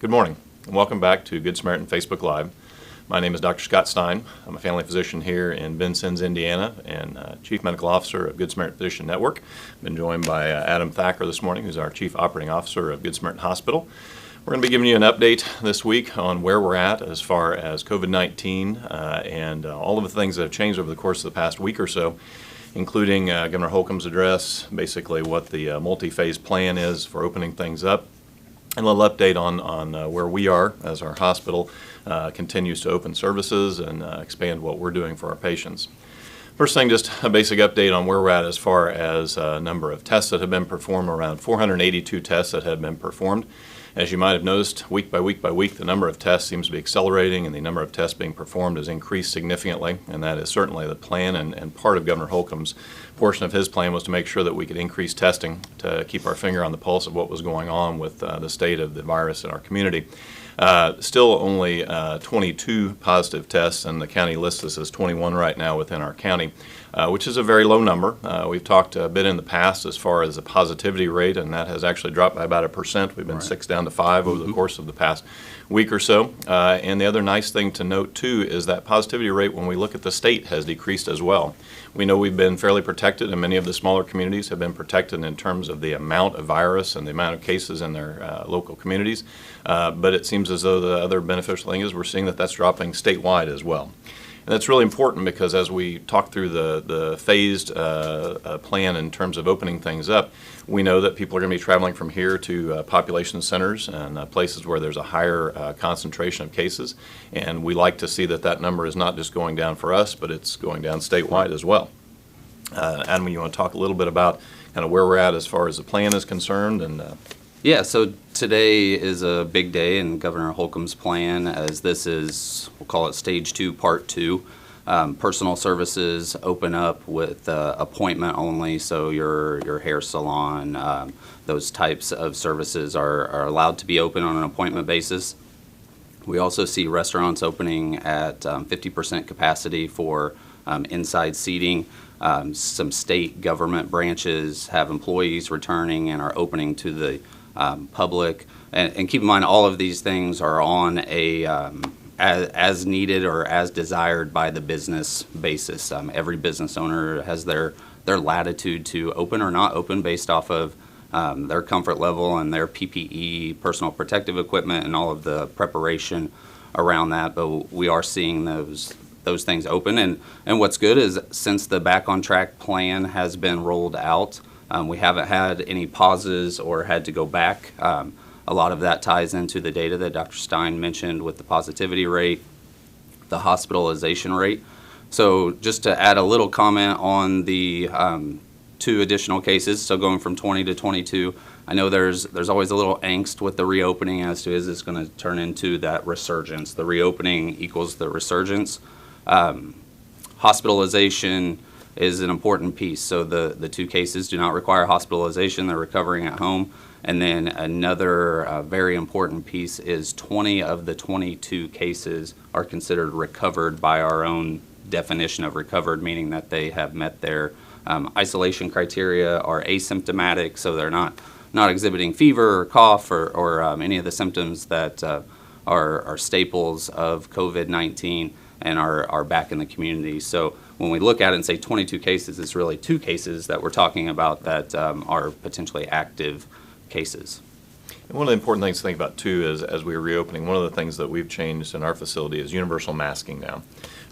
Good morning, and welcome back to Good Samaritan Facebook Live. My name is Dr. Scott Stine. I'm a family physician here in Vincennes, Indiana, and Chief Medical Officer of Good Samaritan Physician Network. I've been joined by Adam Thacker this morning, who's our Chief Operating Officer of Good Samaritan Hospital. We're going to be giving you an update this week on where we're at as far as COVID-19 and all of the things that have changed over the course of the past week or so, including Governor Holcomb's address, basically what the multi-phase plan is for opening things up, and a little update on where we are as our hospital continues to open services and expand what we're doing for our patients. First thing, just a basic update on where we're at as far as number of tests that have been performed, around 482 tests that have been performed. As you might have noticed, week by week by week, the number of tests seems to be accelerating, and the number of tests being performed has increased significantly, and that is certainly the plan, and part of Governor Holcomb's portion of his plan was to make sure that we could increase testing to keep our finger on the pulse of what was going on with the state of the virus in our community. Still only 22 positive tests, and the county lists this as 21 right now within our county, which is a very low number. We've talked a bit in the past as far as the positivity rate, and that has actually dropped by about 1%. We've been 6 down to 5 over the course of the past week or so. And the other nice thing to note, too, is that positivity rate, when we look at the state, has decreased as well. We know we've been fairly protected, and many of the smaller communities have been protected in terms of the amount of virus and the amount of cases in their local communities. But it seems as though the other beneficial thing is we're seeing that that's dropping statewide as well. And that's really important because as we talk through the phased plan in terms of opening things up, we know that people are going to be traveling from here to population centers and places where there's a higher concentration of cases. And we like to see that that number is not just going down for us, but it's going down statewide as well. Adam, you want to talk a little bit about kind of where we're at as far as the plan is concerned? And Yeah, so today is a big day in Governor Holcomb's plan, as this is, we'll call it Stage 2, Part 2. Personal services open up with appointment only, so your hair salon, those types of services are allowed to be open on an appointment basis. We also see restaurants opening at 50% capacity for inside seating. Some state government branches have employees returning and are opening to the public, and keep in mind all of these things are on a as needed or as desired by the business basis. Every business owner has their latitude to open or not open based off of their comfort level and their PPE, personal protective equipment, and all of the preparation around that. But we are seeing those things open, and what's good is since the Back on Track plan has been rolled out, we haven't had any pauses or had to go back. A lot of that ties into the data that Dr. Stine mentioned with the positivity rate, the hospitalization rate. So just to add a little comment on the 2 additional cases, so going from 20 to 22, I know there's always a little angst with the reopening as to is this going to turn into that resurgence. The reopening equals the resurgence. Hospitalization is an important piece. So the 2 cases do not require hospitalization. They're recovering at home. And then another very important piece is 20 of the 22 cases are considered recovered by our own definition of recovered, meaning that they have met their isolation criteria, are asymptomatic, so they're not exhibiting fever or cough or any of the symptoms that are staples of COVID-19 and are back in the community. So when we look at it and say 22 cases, it's really 2 cases that we're talking about that are potentially active cases. And one of the important things to think about, too, is as we're reopening, one of the things that we've changed in our facility is universal masking now.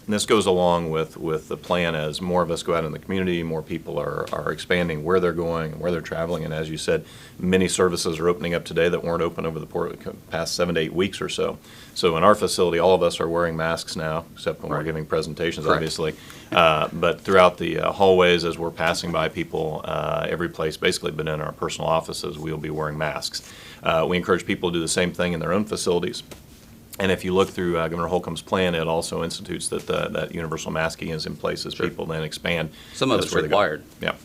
And this goes along with the plan as more of us go out in the community, more people are expanding where they're going and where they're traveling. And as you said, many services are opening up today that weren't open over the past 7 to 8 weeks or so. So in our facility, all of us are wearing masks now, except when we're giving presentations, Correct. Obviously. But throughout the hallways, as we're passing by people, every place basically, but in our personal offices, we'll be wearing masks. We encourage people to do the same thing in their own facilities. And if you look through Governor Holcomb's plan, it also institutes that that universal masking is in place as people then expand. Some of it's required. Yeah.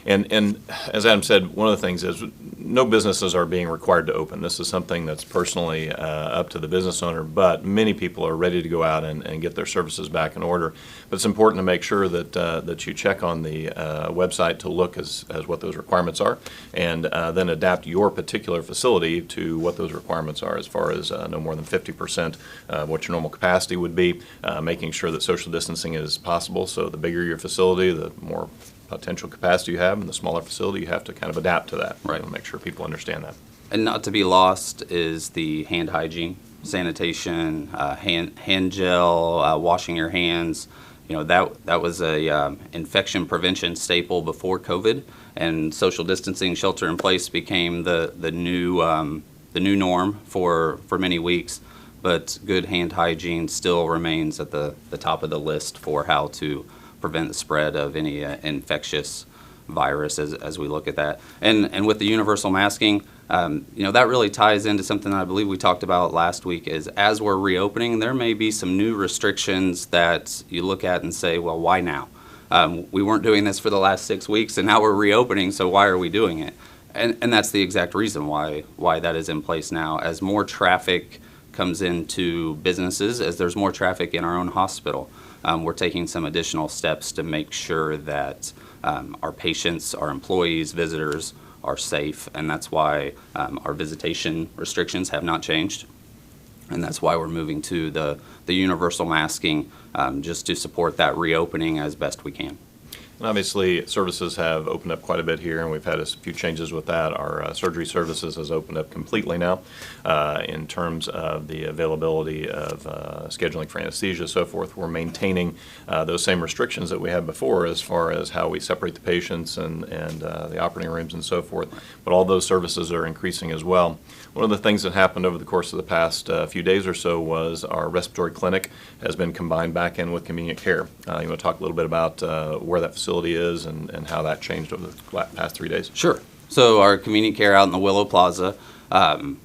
And as Adam said, one of the things is no businesses are being required to open. This is something that's personally up to the business owner, but many people are ready to go out and get their services back in order. But it's important to make sure that you check on the website to look as what those requirements are, and then adapt your particular facility to what those requirements are, as far as no more than 50% of what your normal capacity would be, making sure that social distancing is possible. So the bigger your facility, the more potential capacity you have, and the smaller facility, you have to kind of adapt to that. Right. Make sure people understand that. And not to be lost is the hand hygiene, sanitation, hand gel, washing your hands. That was a infection prevention staple before COVID, and social distancing, shelter in place became the new norm for many weeks. But good hand hygiene still remains at the top of the list for how to prevent the spread of any infectious virus as we look at that. And with the universal masking, that really ties into something I believe we talked about last week, is as we're reopening, there may be some new restrictions that you look at and say, well, why now? We weren't doing this for the last 6 weeks, and now we're reopening, so why are we doing it? And that's the exact reason why that is in place now. As more traffic comes into businesses, as there's more traffic in our own hospital, we're taking some additional steps to make sure that our patients, our employees, visitors are safe, and that's why our visitation restrictions have not changed, and that's why we're moving to the universal masking, just to support that reopening as best we can. And obviously, services have opened up quite a bit here, and we've had a few changes with that. Our surgery services has opened up completely now in terms of the availability of scheduling for anesthesia, so forth. We're maintaining those same restrictions that we had before as far as how we separate the patients and the operating rooms and so forth. But all those services are increasing as well. One of the things that happened over the course of the past few days or so was our respiratory clinic has been combined back in with convenient care. You want to talk a little bit about where that facility is and how that changed over the past 3 days? Sure. So our convenient care out in the Willow Plaza, 7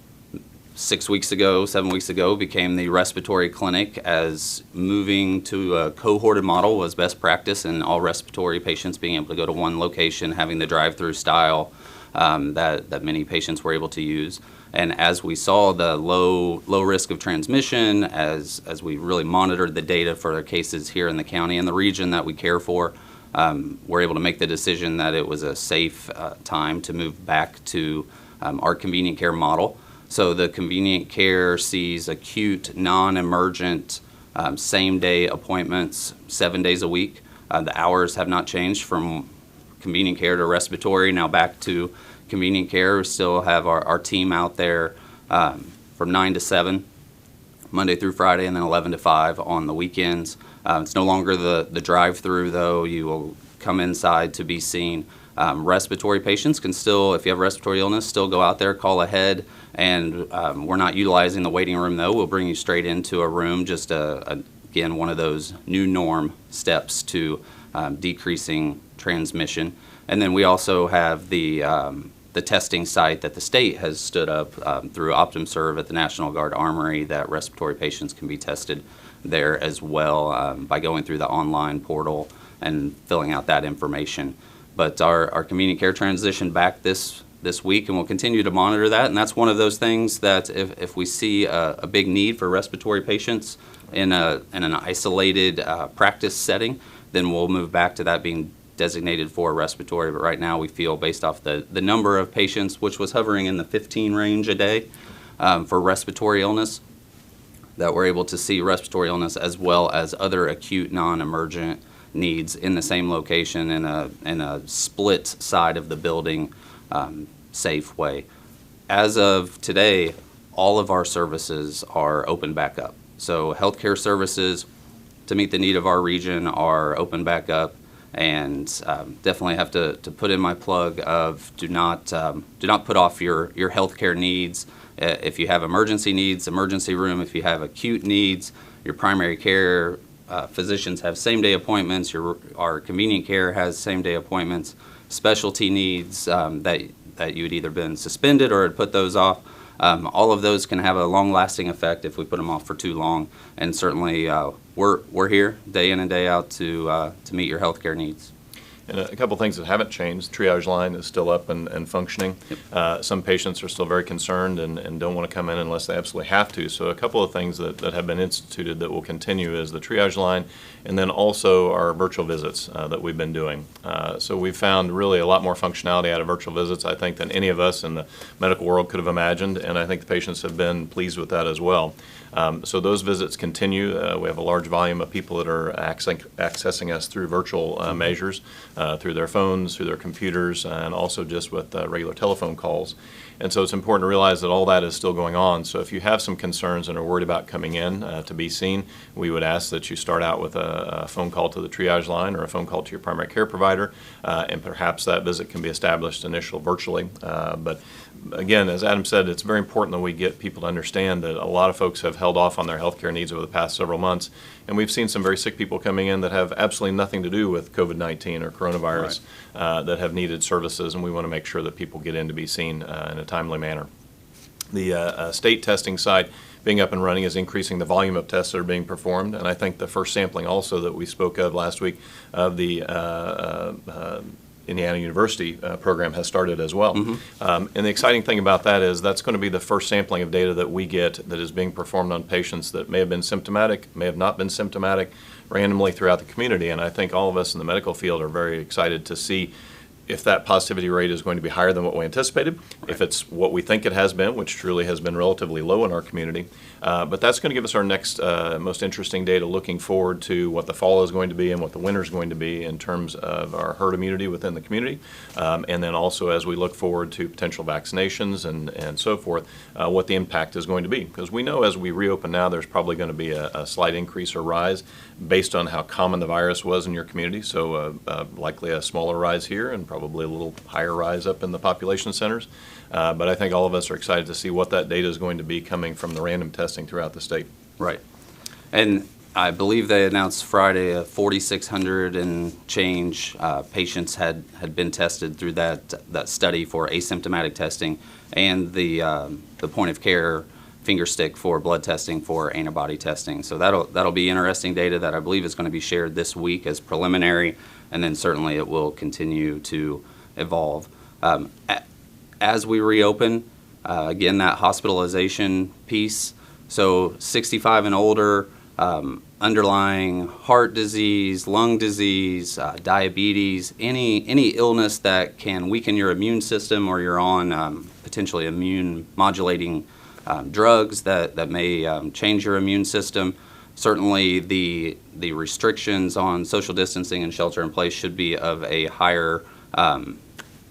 weeks ago, became the respiratory clinic, as moving to a cohorted model was best practice, and all respiratory patients being able to go to one location, having the drive-through style that many patients were able to use. And as we saw the low risk of transmission, as we really monitored the data for their cases here in the county and the region that we care for, we're able to make the decision that it was a safe time to move back to our convenient care model. So the convenient care sees acute, non-emergent, same-day appointments 7 days a week. The hours have not changed from convenient care to respiratory, now back to convenient care. We still have our team out there from 9 to 7, Monday through Friday, and then 11 to 5 on the weekends. It's no longer the drive-through, though. You will come inside to be seen. Respiratory patients can still, if you have respiratory illness, still go out there, call ahead, and we're not utilizing the waiting room, though. We'll bring you straight into a room, just again, one of those new norm steps to decreasing transmission. And then we also have the testing site that the state has stood up through OptumServe at the National Guard Armory, that respiratory patients can be tested there as well by going through the online portal and filling out that information. But our convenient care transition back this week, and we'll continue to monitor that. And that's one of those things that if we see a big need for respiratory patients in an isolated practice setting, then we'll move back to that being designated for respiratory. But right now we feel, based off the number of patients, which was hovering in the 15 range a day for respiratory illness, that we're able to see respiratory illness as well as other acute non-emergent needs in the same location in a split side of the building, safe way. As of today, all of our services are open back up. So healthcare services, to meet the need of our region, are open back up. And definitely have to put in my plug of do not put off your healthcare needs. If you have emergency needs, emergency room. If you have acute needs, your primary care physicians have same-day appointments. Our convenient care has same-day appointments. Specialty needs that you had either been suspended or had put those off. All of those can have a long-lasting effect if we put them off for too long. And certainly we're here day in and day out to meet your healthcare needs. And a couple things that haven't changed. The triage line is still up and functioning. Some patients are still very concerned and don't want to come in unless they absolutely have to. So a couple of things that have been instituted that will continue is the triage line, and then also our virtual visits that we've been doing. So we've found really a lot more functionality out of virtual visits, I think, than any of us in the medical world could have imagined, and I think the patients have been pleased with that as well. So those visits continue. We have a large volume of people that are accessing us through virtual measures, through their phones, through their computers, and also just with regular telephone calls. And so it's important to realize that all that is still going on. So if you have some concerns and are worried about coming in to be seen, we would ask that you start out with a phone call to the triage line or a phone call to your primary care provider, and perhaps that visit can be established initially virtually. But again, as Adam said, it's very important that we get people to understand that a lot of folks have held off on their healthcare needs over the past several months, and we've seen some very sick people coming in that have absolutely nothing to do with COVID-19 or coronavirus, that have needed services, and we want to make sure that people get in to be seen in a timely manner. The state testing side being up and running is increasing the volume of tests that are being performed, and I think the first sampling also that we spoke of last week of the Indiana University program has started as well. And the exciting thing about that is that's going to be the first sampling of data that we get that is being performed on patients that may have been symptomatic, may have not been symptomatic, randomly throughout the community. And I think all of us in the medical field are very excited to see if that positivity rate is going to be higher than what we anticipated, if it's what we think it has been, which truly has been relatively low in our community. But that's going to give us our next most interesting data looking forward to what the fall is going to be and what the winter is going to be in terms of our herd immunity within the community. And then also as we look forward to potential vaccinations and so forth, what the impact is going to be. Because we know as we reopen now, there's probably going to be a slight increase or rise based on how common the virus was in your community. So likely a smaller rise here and probably a little higher rise up in the population centers. But I think all of us are excited to see what that data is going to be coming from the random testing throughout the state. Right. And I believe they announced Friday 4,600 and change patients had been tested through that study for asymptomatic testing, and the point of care finger stick for blood testing for antibody testing. So that'll be interesting data that I believe is going to be shared this week as preliminary, and then certainly it will continue to evolve. As we reopen, again, that hospitalization piece, so 65 and older, underlying heart disease, lung disease, diabetes, any illness that can weaken your immune system, or you're on potentially immune modulating drugs that may change your immune system. Certainly the restrictions on social distancing and shelter in place should be of a higher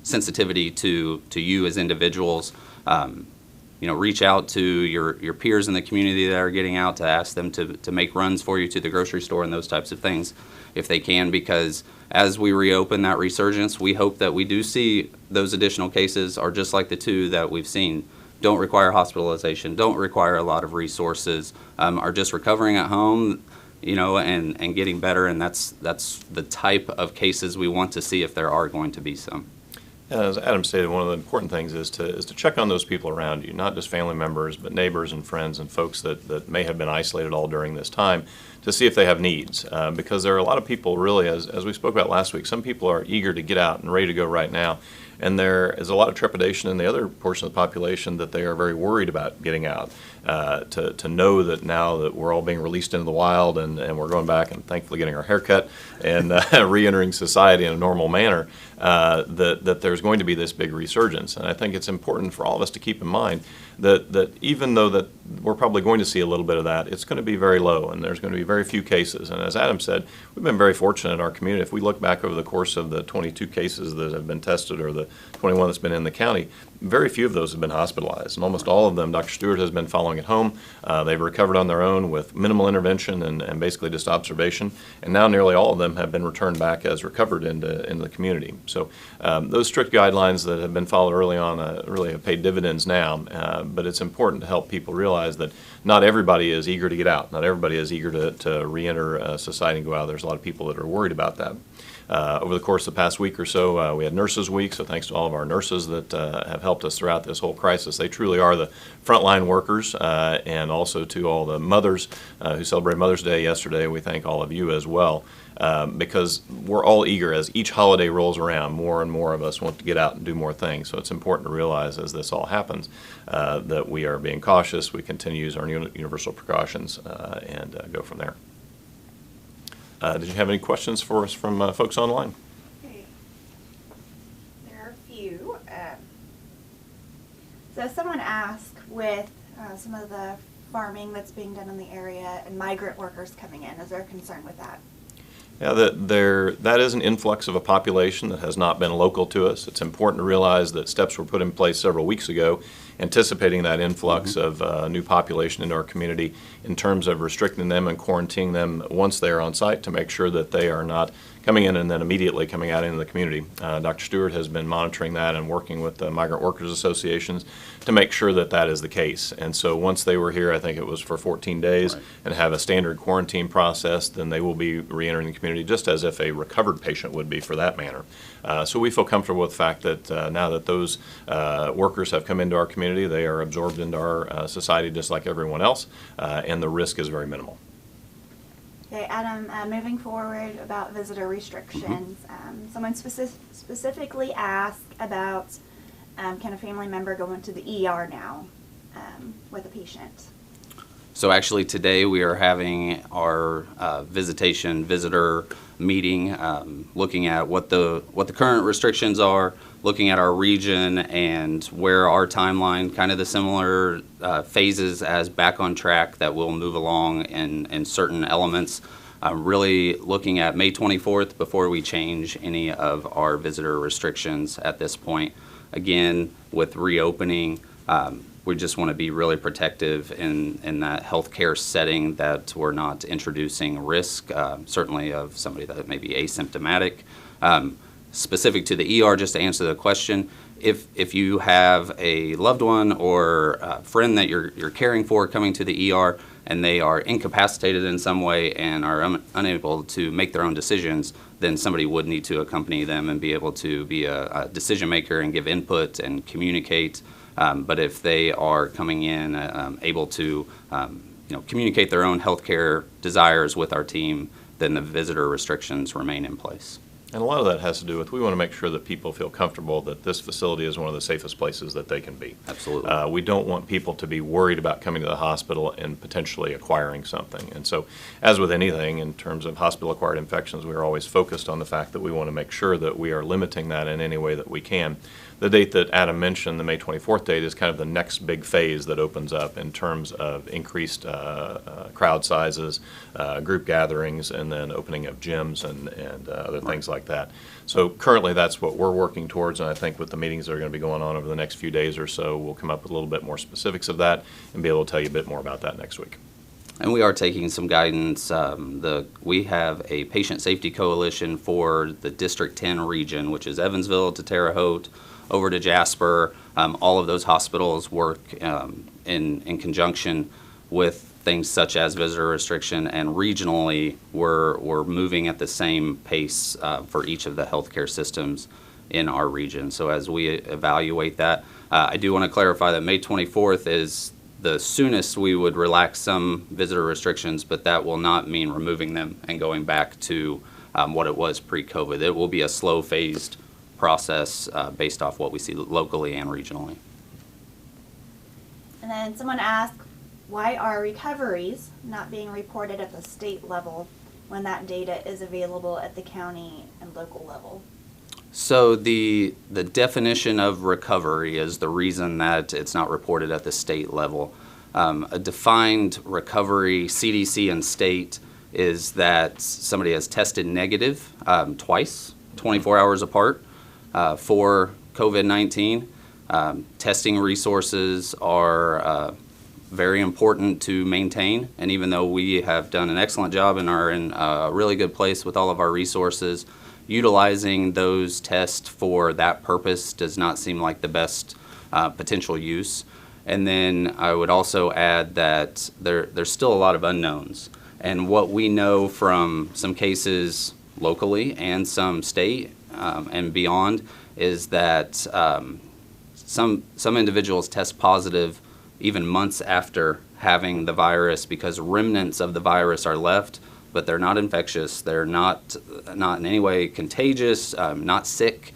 sensitivity to you as individuals. Reach out to your peers in the community that are getting out, to ask them to make runs for you to the grocery store and those types of things if they can, because as we reopen that resurgence, we hope that we do see those additional cases are just like the two that we've seen. Don't require hospitalization, don't require a lot of resources, are just recovering at home, and getting better, and that's the type of cases we want to see if there are going to be some. As Adam stated, one of the important things is to check on those people around you, not just family members, but neighbors and friends and folks that may have been isolated all during this time, to see if they have needs. Because there are a lot of people really, as we spoke about last week, some people are eager to get out and ready to go right now. And there is a lot of trepidation in the other portion of the population that they are very worried about getting out. To know that now that we're all being released into the wild and we're going back and thankfully getting our hair cut and re-entering society in a normal manner, that there's going to be this big resurgence. And I think it's important for all of us to keep in mind that even though that we're probably going to see a little bit of that, it's going to be very low and there's going to be very few cases. And as Adam said, we've been very fortunate in our community. If we look back over the course of the 22 cases that have been tested or the 21 that's been in the county, very few of those have been hospitalized. And almost all of them, Dr. Stewart has been following at home. They've recovered on their own with minimal intervention and basically just observation. And now nearly all of them have been returned back as recovered into the community. So those strict guidelines that have been followed early on really have paid dividends now. But it's important to help people realize that not everybody is eager to get out. Not everybody is eager to re-enter society and go out. There's a lot of people that are worried about that. Over the course of the past week or so, we had Nurses Week, so thanks to all of our nurses that have helped us throughout this whole crisis. They truly are the frontline workers, and also to all the mothers who celebrated Mother's Day yesterday. We thank all of you as well. Because we're all eager as each holiday rolls around, more and more of us want to get out and do more things. So it's important to realize as this all happens that we are being cautious, we continue to use our universal precautions and go from there. Did you have any questions for us from folks online? Okay. There are a few. So someone asked with some of the farming that's being done in the area and migrant workers coming in, is there a concern with that? Yeah, that is an influx of a population that has not been local to us. It's important to realize that steps were put in place several weeks ago anticipating that influx of new population into our community in terms of restricting them and quarantining them once they are on site to make sure that they are not coming in and then immediately coming out into the community. Dr. Stewart has been monitoring that and working with the migrant workers associations to make sure that that is the case. And so once they were here, I think it was for 14 days, Right. and have a standard quarantine process, then they will be re-entering the community just as if a recovered patient would be for that manner. So we feel comfortable with the fact that now that those workers have come into our community, they are absorbed into our society just like everyone else, and the risk is very minimal. Okay, Adam, moving forward about visitor restrictions, someone specifically asked about can a family member go into the ER now with a patient? So actually today we are having our visitor meeting, looking at what the current restrictions are, looking at our region and where our timeline, kind of the similar phases as Back on Track that will move along in certain elements. Really looking at May 24th before we change any of our visitor restrictions at this point. Again, with reopening, we just want to be really protective in that healthcare setting, that we're not introducing risk, certainly of somebody that may be asymptomatic. Specific to the ER, just to answer the question, if you have a loved one or a friend that you're caring for coming to the ER and they are incapacitated in some way and are unable to make their own decisions, then somebody would need to accompany them and be able to be a decision maker and give input and communicate. But if they are coming in able to communicate their own healthcare desires with our team, then the visitor restrictions remain in place. And a lot of that has to do with, we want to make sure that people feel comfortable that this facility is one of the safest places that they can be. Absolutely. We don't want people to be worried about coming to the hospital and potentially acquiring something. And so, as with anything in terms of hospital-acquired infections, we are always focused on the fact that we want to make sure that we are limiting that in any way that we can. The date that Adam mentioned, the May 24th date, is kind of the next big phase that opens up in terms of increased crowd sizes, group gatherings, and then opening of gyms and other things like that. So currently that's what we're working towards, and I think with the meetings that are going to be going on over the next few days or so, we'll come up with a little bit more specifics of that and be able to tell you a bit more about that next week. And we are taking some guidance. We have a patient safety coalition for the District 10 region, which is Evansville to Terre Haute, over to Jasper. All of those hospitals work in conjunction with things such as visitor restriction, and regionally we're moving at the same pace for each of the healthcare systems in our region. So as we evaluate that, I do want to clarify that May 24th is the soonest we would relax some visitor restrictions, but that will not mean removing them and going back to what it was pre-COVID. It will be a slow phased process based off what we see locally and regionally. And then someone asked, why are recoveries not being reported at the state level when that data is available at the county and local level? So the definition of recovery is the reason that it's not reported at the state level. A defined recovery, CDC and state, is that somebody has tested negative twice, 24 hours apart, for COVID-19. Testing resources are very important to maintain, and even though we have done an excellent job and are in a really good place with all of our resources, utilizing those tests for that purpose does not seem like the best potential use. And then I would also add that there's still a lot of unknowns. And what we know from some cases locally and some state and beyond is that some individuals test positive even months after having the virus because remnants of the virus are left, but they're not infectious. They're not in any way contagious, not sick.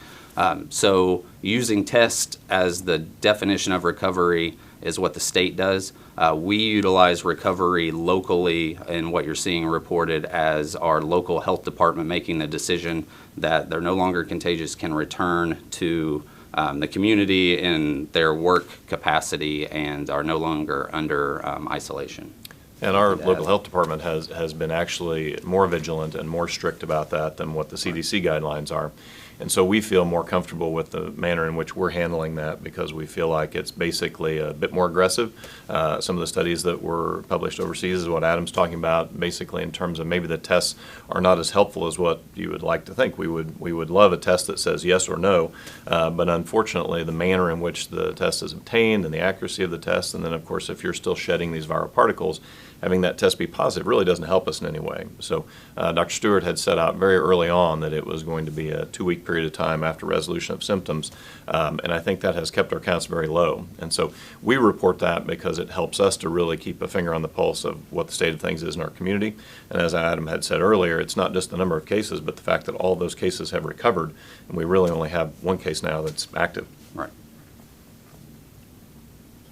So using test as the definition of recovery is what the state does. We utilize recovery locally in what you're seeing reported as our local health department making the decision that they're no longer contagious, can return to the community in their work capacity and are no longer under isolation. And our local health department has been actually more vigilant and more strict about that than what the CDC guidelines are. And so we feel more comfortable with the manner in which we're handling that because we feel like it's basically a bit more aggressive. Some of the studies that were published overseas is what Adam's talking about, basically in terms of maybe the tests are not as helpful as what you would like to think. We would love a test that says yes or no, but unfortunately the manner in which the test is obtained and the accuracy of the test, and then of course if you're still shedding these viral particles, having that test be positive really doesn't help us in any way. So Dr. Stewart had set out very early on that it was going to be a 2-week period of time after resolution of symptoms, and I think that has kept our counts very low. And so we report that because it helps us to really keep a finger on the pulse of what the state of things is in our community. And as Adam had said earlier, it's not just the number of cases, but the fact that all those cases have recovered, and we really only have one case now that's active. Right.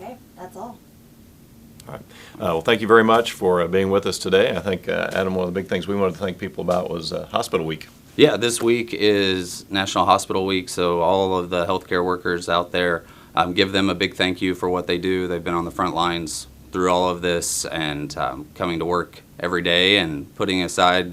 Okay, that's all. All right. Well, thank you very much for being with us today. I think, Adam, one of the big things we wanted to thank people about was Hospital Week. Yeah, this week is National Hospital Week, so all of the healthcare workers out there, give them a big thank you for what they do. They've been on the front lines through all of this and coming to work every day and putting aside,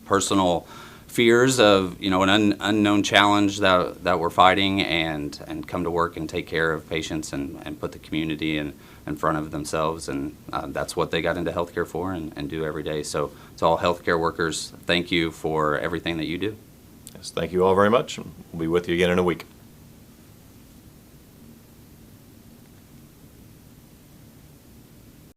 personal fears of, an unknown challenge that we're fighting and come to work and take care of patients and put the community in front of themselves, and that's what they got into healthcare for and do every day. So to all healthcare workers, thank you for everything that you do. Yes, thank you all very much. We'll be with you again in a week.